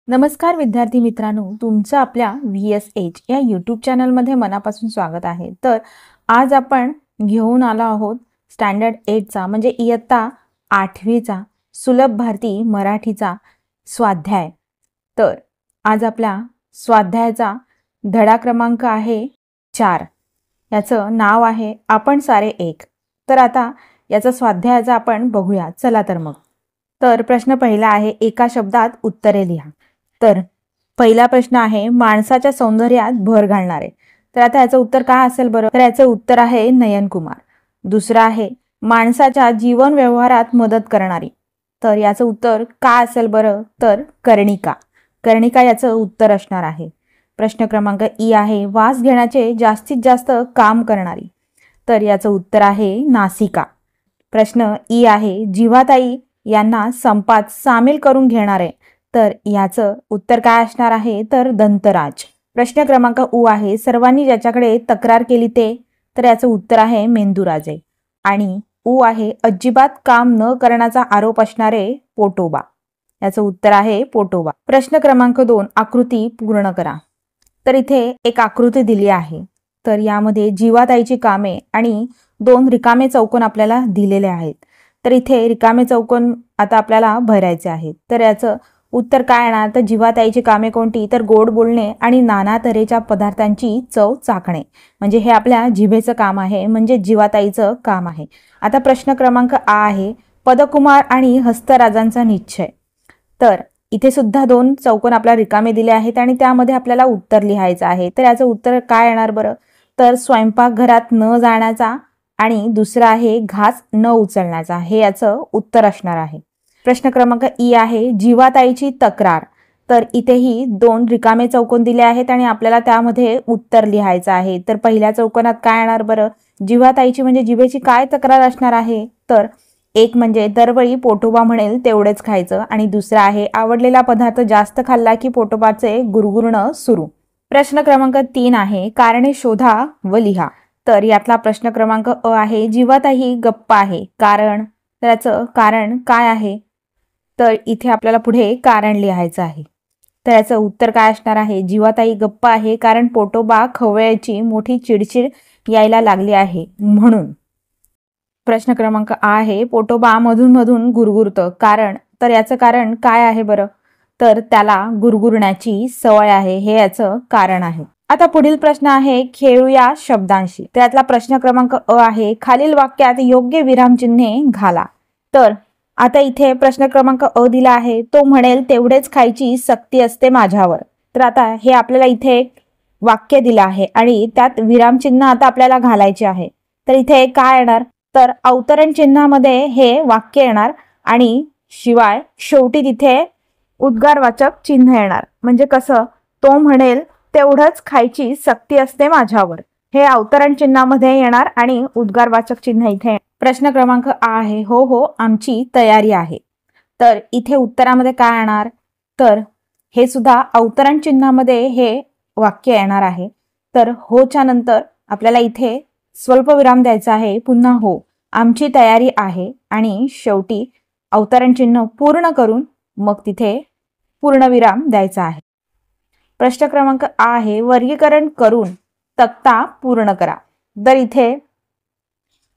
नमस्कार विद्यार्थी मित्रांनो, तुमचं आपल्या VSH या यूट्यूब चॅनलमध्ये मनापासून स्वागत आहे। तर आज आपण घेऊन आलो आहोत स्टँडर्ड 8चा म्हणजे इयत्ता 8वीचा सुलभ भारती मराठीचा स्वाध्याय। तर आज आपल्या स्वाध्यायाचा धडा क्रमांक आहे 4। याचं नाव आहे आपण सारे एक। तर आता याचा स्वाध्यायाचा आपण बघूया, चला तर मग। तर प्रश्न पहिला आहे, एका शब्दात उत्तरे लिहा। तर पहिला प्रश्न आहे, माणसाच्या सौंदर्यात भर घालणारे। तर आता याचं उत्तर काय असेल बरं? तर याचं उत्तर आहे नयन कुमार। दुसरा आहे, माणसाच्या जीवन व्यवहारात मदत करणारी। तर याचं उत्तर काय असेल बरं? तर कर्णिका। कर्णिका याचं उत्तर असणार आहे। प्रश्न क्रमांक ई आहे, वास घेण्याचे जास्तीत जास्त काम करणारी। तर याचं उत्तर आहे नासिका। प्रश्न ई आहे, जीवाताई यांना संपात सामील करून घेणारे। तर याचं उत्तर काय असणार आहे? तर दंतराज। प्रश्न क्रमांक उ आहे, सर्वांनी ज्याच्याकडे तक्रार केली ते। तर याचं उत्तर आहे मेंदूराजे। आणि उ आहे, अजिबात काम न करण्याचा आरोप असणारे पोटोबा। याचं उत्तर आहे पोटोबा। प्रश्न क्रमांक 2, आकृती पूर्ण करा। तर इथे एक आकृती दिली आहे। तर यामध्ये जीवाताईची कामे आणि 2 रिकामे चौकोन आपल्याला दिलेले आहेत। तर इथे रिकामे चौकोन आता आपल्याला भरायचे आहेत। तर याचं उत्तर काय येणार? तर जीवाताईची कामे कोणती? तर गोड बोलणे आणि नाना तऱ्हेच्या पदार्थांची चव चाखणे। म्हणजे हे आपल्या जिभेचं काम आहे, म्हणजे जीवाताईचं काम आहे। आता प्रश्न क्रमांक आ आहे, पदकुमार आणि हस्तराजांचा निश्चय। तर इथे सुद्धा 2 चौकोन आपल्याला रिकामे दिले आहेत आणि त्यामध्ये आपल्याला उत्तर लिहायचं आहे। तर याचं उत्तर काय येणार बरं? तर स्वयंपाकघरात न जाण्याचा आणि दुसरा आहे घास न उचलण्याचा, हे याचं उत्तर असणार आहे। प्रश्न क्रमांक ई आहे, जीवाताईची तक्रार। तर इथेही 2 रिकामे चौकोन दिले आहेत आणि आपल्याला त्यामध्ये उत्तर लिहायचं आहे। तर पहिल्या चौकोनात काय येणार बरं? जीवाताईची म्हणजे जिभेची काय तक्रार असणार आहे? तर एक म्हणजे दरवेळी पोटोबा म्हणेल तेवढेच खायचं, आणि दुसरा आहे आवडलेला पदार्थ जास्त खाल्ला की पोटोबाचे गुरगुरणं सुरू। प्रश्न क्रमांक 3 आहे, कारणे शोधा व लिहा। तर यातला प्रश्न क्रमांक अ आहे, जीवाताई गप्प आहे, कारण? तर याचं कारण काय आहे? तर इथे आपल्याला पुढे कारण लिहायचं आहे। तर याचं उत्तर काय असणार आहे? जीवाताई गप्प आहे कारण पोटोबा खवळ्याची मोठी चिडचिड यायला लागली आहे म्हणून। प्रश्न क्रमांक आ आहे, पोटोबा मधून मधून गुरगुरतं, कारण? तर याचं कारण काय आहे बरं? तर त्याला गुरगुरण्याची सवय आहे, हे याचं कारण आहे। आता पुढील प्रश्न आहे, खेळूया शब्दांशी। त्यातला प्रश्न क्रमांक अ आहे, खालील वाक्यात योग्य विरामचिन्हे घाला। तर आता इथे प्रश्न क्रमांक अ दिला आहे, तो म्हणेल तेवढेच खायची सक्ती असते माझ्यावर। तर आता हे आपल्याला इथे एक वाक्य दिलं आहे आणि त्यात विरामचिन्ह आता आपल्याला घालायचे आहे। तर इथे काय येणार? तर अवतरण चिन्हामध्ये हे वाक्य येणार आणि शिवाय शेवटी तिथे उद्गारवाचक चिन्ह येणार। म्हणजे कसं? तो म्हणेल तेवढंच खायची सक्ती असते माझ्यावर, हे अवतरण चिन्हामध्ये येणार आणि उद्गारवाचक चिन्ह इथे। प्रश्न क्रमांक आ आहे, हो हो आमची तयारी आहे। तर इथे उत्तरामध्ये काय येणार? तर हे सुद्धा अवतरण चिन्हामध्ये हे वाक्य येणार आहे। तर होच्या नंतर आपल्याला इथे स्वल्पविराम द्यायचा आहे, पुन्हा हो आमची तयारी आहे, आणि शेवटी अवतरण चिन्ह पूर्ण करून मग तिथे पूर्णविराम द्यायचा आहे। प्रश्न क्रमांक आ आहे, वर्गीकरण करून तक्ता पूर्ण करा। तर इथे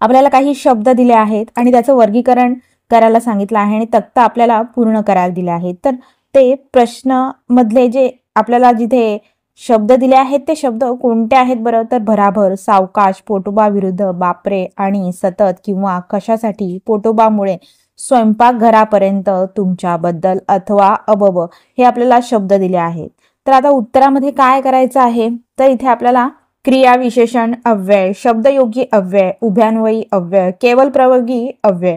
आपल्याला काही शब्द दिले आहेत आणि त्याचं वर्गीकरण करायला सांगितलं आहे आणि तक्ता आपल्याला पूर्ण करायला दिले आहेत। तर ते प्रश्न मधले जे आपल्याला जिथे शब्द दिले आहेत ते शब्द कोणते आहेत बरं? तर भराभर, सावकाश, पोटोबा विरुद्ध, बापरे आणि सतत किंवा कशासाठी, पोटोबामुळे, स्वयंपाकघरापर्यंत, तुमच्याबद्दल अथवा अबब, हे आपल्याला शब्द दिले आहेत। तर आता उत्तरामध्ये काय करायचं आहे? तर इथे आपल्याला क्रिया विशेषण अव्यय, शब्दयोगी अव्यय, उभयान्वयी अव्यय, केवल प्रयोगी अव्यय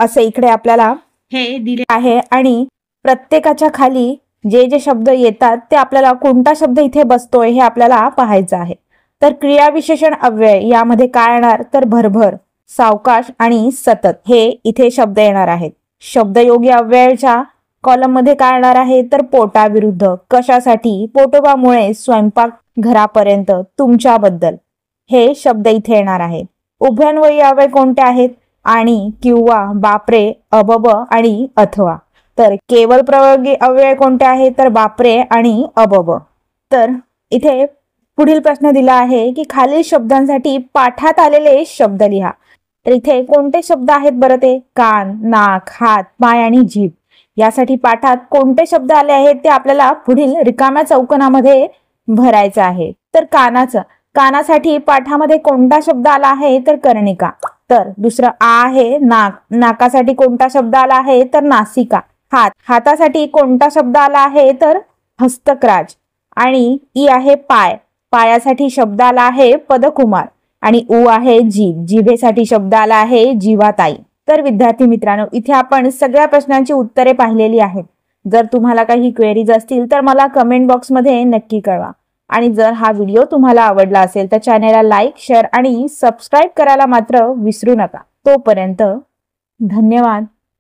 असे इकडे आपल्याला हे दिले आहे आणि प्रत्येकाच्या खाली जे जे शब्द येतात ते आपल्याला कोणता शब्द इथे बसतोय हे आपल्याला पाहायचं आहे। तर क्रिया विशेषण अव्यय यामध्ये काय येणार? तर भरभर, सावकाश आणि सतत हे इथे शब्द येणार आहेत। शब्दयोगी अव्ययाच्या कॉलम मध्ये काय येणार आहे? तर पोटाविरुद्ध, कशासाठी, पोटोबामुळे, स्वयंपाकघरापर्यंत, तुमच्याबद्दल हे शब्द इथे येणार आहेत। उभयान्वयी अव्यय कोणते आहेत? आणि, किंवा, बापरे, अबब आणि अथवा। तर केवळ प्रयोगी अव्यय कोणते आहे तर बापरे आणि अबब. तर इथे पुढील प्रश्न दिला आहे की खालील शब्दांसाठी पाठात आलेले शब्द लिहा. तर इथे कोणते शब्द आहेत बरं ते? कान, नाक, हात, पाय आणि जीभ. यासाठी पाठात कोणते शब्द आले आहेत ते आपल्याला पुढील रिकाम्या चौकोनामध्ये भरायचं आहे. तर कानासाठी पाठामध्ये कोणता शब्द आला आहे तर कर्णिका. तर दुसरं आ आहे नाक. नाकासाठी कोणता शब्द आला आहे तर नासिका. हातासाठी कोणता शब्द आला आहे तर हस्तक्राज. आणि ई आहे पाय. पायासाठी शब्द आला आहे पदकुमार. आणि उ आहे जीभ. जिभेसाठी शब्द आला आहे जीवाताई. तर विद्यार्थी मित्रांनो, इथे आपण सगळ्या प्रश्नांची उत्तरे पाहिलेली आहेत. जर तुम्हाला काही क्वेरीज असतील तर मला कमेंट बॉक्समध्ये नक्की कळवा. आणि जर हा व्हिडिओ तुम्हाला आवडला असेल तर चॅनेलला लाईक, शेअर आणि सबस्क्राईब करायला मात्र विसरू नका. तोपर्यंत धन्यवाद.